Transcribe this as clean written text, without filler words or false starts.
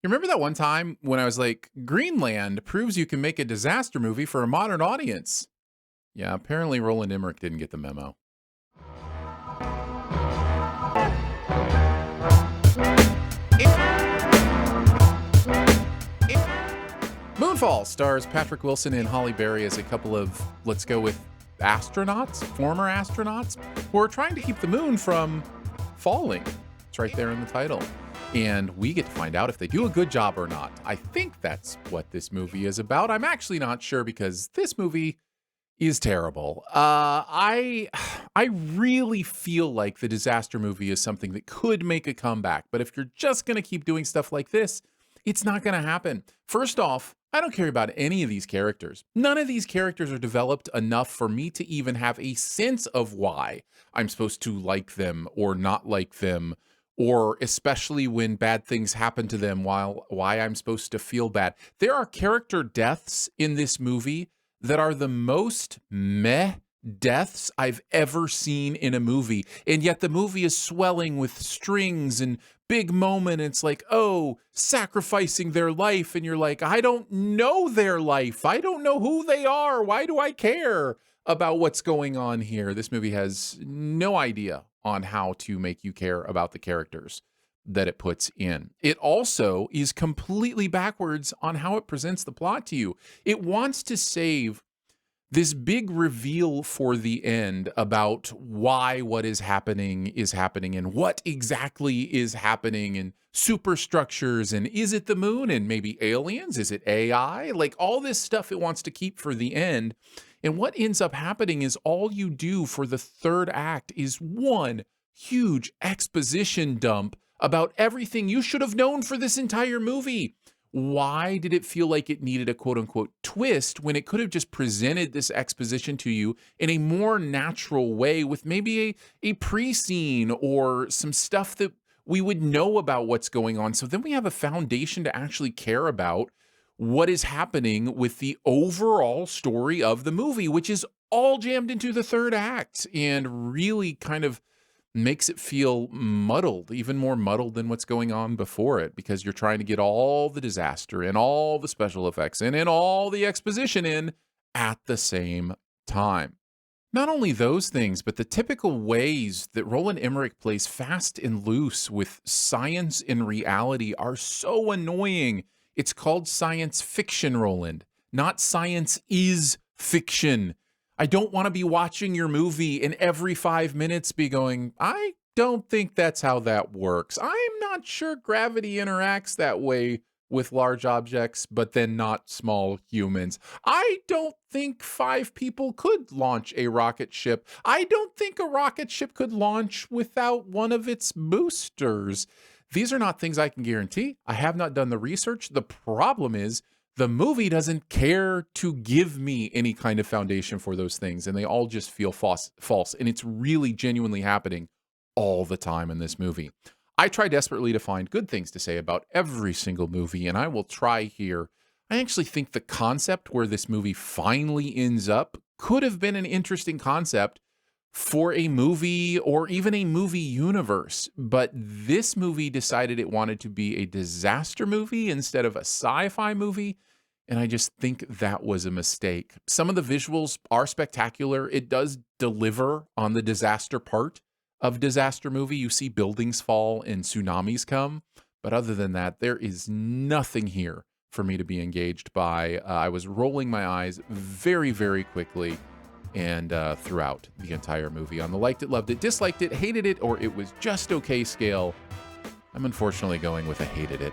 You remember that one time when I was like, Greenland proves you can make a disaster movie for a modern audience? Yeah, apparently Roland Emmerich didn't get the memo. Moonfall stars Patrick Wilson and Holly Berry as a couple of, let's go with astronauts, former astronauts, who are trying to keep the moon from falling. It's right there in the title. And we get to find out if they do a good job or not. I think that's what this movie is about. I'm actually not sure because this movie is terrible. I really feel like the disaster movie is something that could make a comeback. But if you're just going to keep doing stuff like this, it's not going to happen. First off, I don't care about any of these characters. None of these characters are developed enough for me to even have a sense of why I'm supposed to like them or not like them, or especially when bad things happen to them, why I'm supposed to feel bad. There are character deaths in this movie that are the most meh deaths I've ever seen in a movie. And yet the movie is swelling with strings and big moment. It's like, oh, sacrificing their life. And you're like, I don't know their life. I don't know who they are. Why do I care about what's going on here? This movie has no idea on how to make you care about the characters that it puts in. It also is completely backwards on how it presents the plot to you. It wants to save this big reveal for the end about why what is happening and what exactly is happening and superstructures and is it the moon and maybe aliens? Is it AI? Like all this stuff it wants to keep for the end. And what ends up happening is all you do for the third act is one huge exposition dump about everything you should have known for this entire movie. Why did it feel like it needed a quote unquote twist when it could have just presented this exposition to you in a more natural way with maybe a pre-scene or some stuff that we would know about what's going on? So then we have a foundation to actually care about what is happening with the overall story of the movie, which is all jammed into the third act and really kind of makes it feel muddled, even more muddled than what's going on before it, because you're trying to get all the disaster and all the special effects and all the exposition in at the same time. Not only those things, but the typical ways that Roland Emmerich plays fast and loose with science and reality are so annoying. It's called science fiction, Roland, not science is fiction. I don't want to be watching your movie and every 5 minutes be going, I don't think that's how that works. I'm not sure gravity interacts that way with large objects, but then not small humans. I don't think 5 people could launch a rocket ship. I don't think a rocket ship could launch without one of its boosters. These are not things I can guarantee. I have not done the research. The problem is the movie doesn't care to give me any kind of foundation for those things, and they all just feel false. And it's really genuinely happening all the time in this movie. I try desperately to find good things to say about every single movie, and I will try here. I actually think the concept where this movie finally ends up could have been an interesting concept for a movie or even a movie universe, but this movie decided it wanted to be a disaster movie instead of a sci-fi movie, and I just think that was a mistake. Some of the visuals are spectacular. It does deliver on the disaster part of disaster movie. You see buildings fall and tsunamis come, but other than that, there is nothing here for me to be engaged by. I was rolling my eyes very, very quickly and throughout the entire movie. On the liked it, loved it, disliked it, hated it, or it was just okay scale, I'm unfortunately going with a hated it.